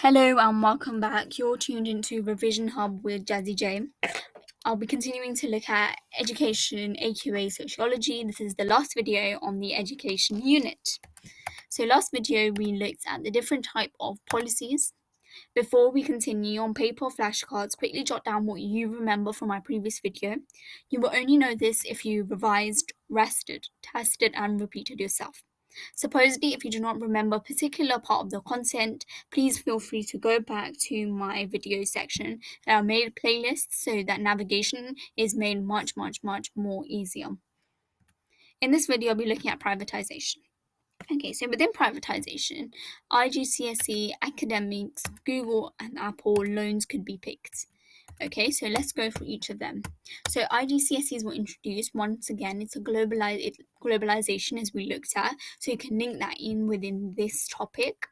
Hello and welcome back. You're tuned into Revision Hub with Jazzy J. I'll be continuing to look at education, aka sociology. This is the last video on the education unit. So last video we looked at the different type of policies. Before we continue, on paper flashcards, quickly jot down what you remember from my previous video. You will only know this if you revised, rested, tested and repeated yourself. Supposedly, if you do not remember a particular part of the content, please feel free to go back to my video section. I made playlists so that navigation is made much more easier. In this video, I'll be looking at privatization. Okay, so within privatization, IGCSE, academics, Google and Apple loans could be picked. Okay, so let's go through each of them. So IGCSEs were introduced. Once again, it's a globalization as we looked at, so you can link that in within this topic.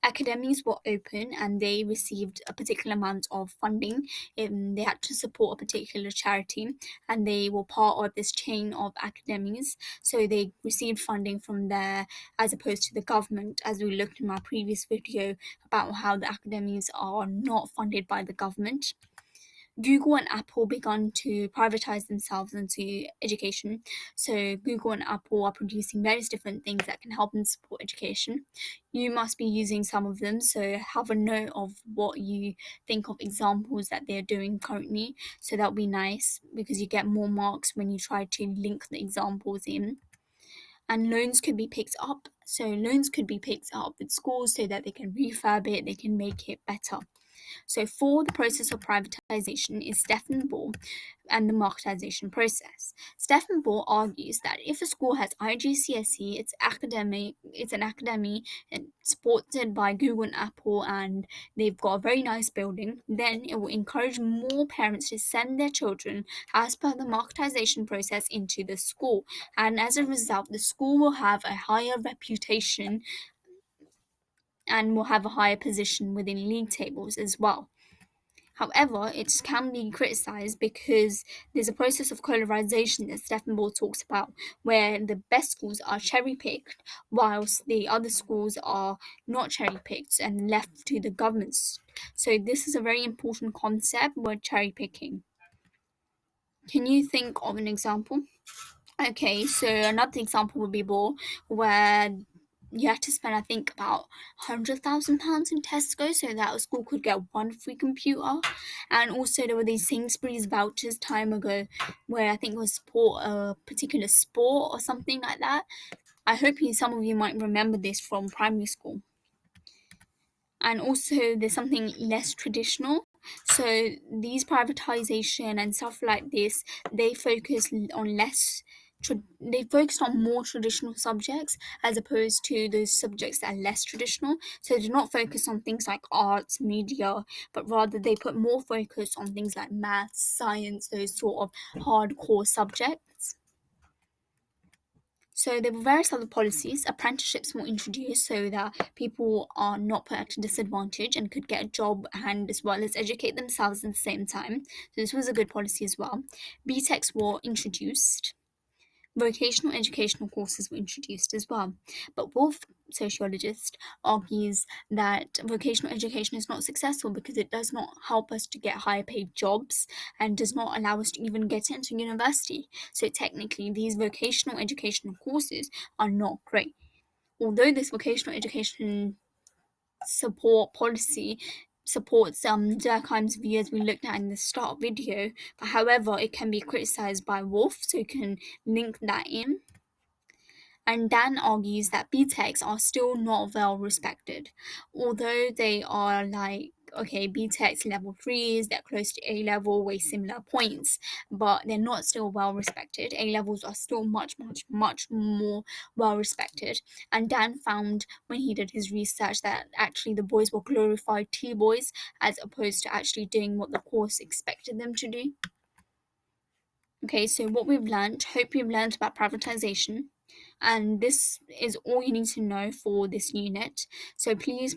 Academics were open and they received a particular amount of funding. They had to support a particular charity and they were part of this chain of academies. So they received funding from there as opposed to the government, as we looked in my previous video about how the academies are not funded by the government. Google and Apple began to privatize themselves into education. So Google and Apple are producing various different things that can help and support education. You must be using some of them, so have a note of what you think of examples that they're doing currently. So that'll be nice because you get more marks when you try to link the examples in. And loans could be picked up. So loans could be picked up with schools so that they can refurb it, they can make it better. So for the process of privatization is Stephen Ball and the marketization process. Stephen Ball argues that if a school has IGCSE, it's an academy and supported by Google and Apple and they've got a very nice building, then it will encourage more parents to send their children as per the marketization process into the school. And as a result, the school will have a higher reputation and will have a higher position within league tables as well. However, it can be criticised because there's a process of polarization that Stephen Ball talks about, where the best schools are cherry-picked, whilst the other schools are not cherry-picked and left to the governments. So this is a very important concept, word cherry-picking. Can you think of an example? Okay, so another example would be Ball, where you had to spend, I think, about £100,000 in Tesco so that a school could get one free computer. And also there were these Sainsbury's vouchers time ago where I think it was support a particular sport or something like that. I hope some of you might remember this from primary school. And also there's something less traditional. So these privatization and stuff like this, they focused on more traditional subjects as opposed to those subjects that are less traditional. So they do not focus on things like arts, media, but rather they put more focus on things like maths, science, those sort of hardcore subjects. So there were various other policies. Apprenticeships were introduced so that people are not put at a disadvantage and could get a job and as well as educate themselves at the same time. So this was a good policy as well. BTECs were introduced. Vocational educational courses were introduced as well. But Wolf, sociologist, argues that vocational education is not successful because it does not help us to get higher paid jobs and does not allow us to even get into university. So technically, these vocational educational courses are not great. Although this vocational education support policy supports Durkheim's view as we looked at in the start video, but however it can be criticized by Wolf, so you can link that in. And Dan argues that BTECs are still not well respected, although they are BTECs level 3s, they're close to A level, way similar points, but they're not still well respected. A levels are still much more well respected. And Dan found when he did his research that actually the boys were glorified T-boys as opposed to actually doing what the course expected them to do. Okay, so what we've learned, hope you've learned about privatization. And this is all you need to know for this unit. So please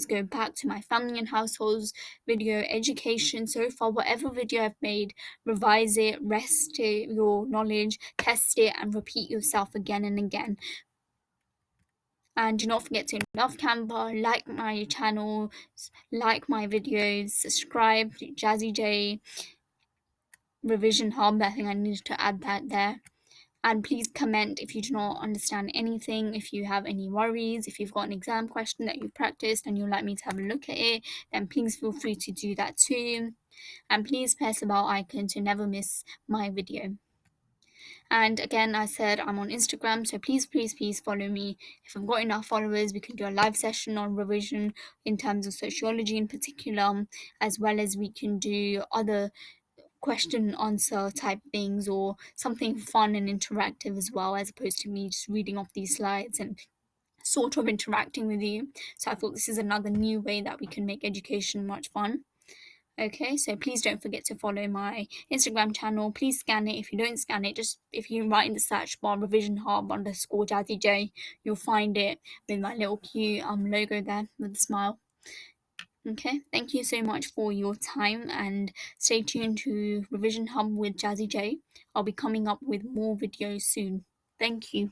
go back to my family and households video, education so far, whatever video I've made, revise it, rest it, your knowledge, test it and repeat yourself again and again. And do not forget to love Canva, like my channel, like my videos, subscribe to Jazzy J Revision Hub. I think I need to add that there. And please comment if you do not understand anything, if you have any worries, if you've got an exam question that you've practiced and you'd like me to have a look at it, then please feel free to do that too. And please press the bell icon to never miss my video. And again, I said I'm on Instagram, so please follow me. If I've got enough followers, we can do a live session on revision in terms of sociology in particular, as well as we can do other question and answer type things, or something fun and interactive as well, as opposed to me just reading off these slides and sort of interacting with you. So I thought this is another new way that we can make education much fun. Okay, so please don't forget to follow my Instagram channel. Please scan it. If you don't scan it, just if you write in the search bar revision hub underscore Jazzy J, you'll find it with my little cute logo there with a smile. Okay, thank you so much for your time, and stay tuned to Revision Hub with Jazzy J. I'll be coming up with more videos soon. Thank you.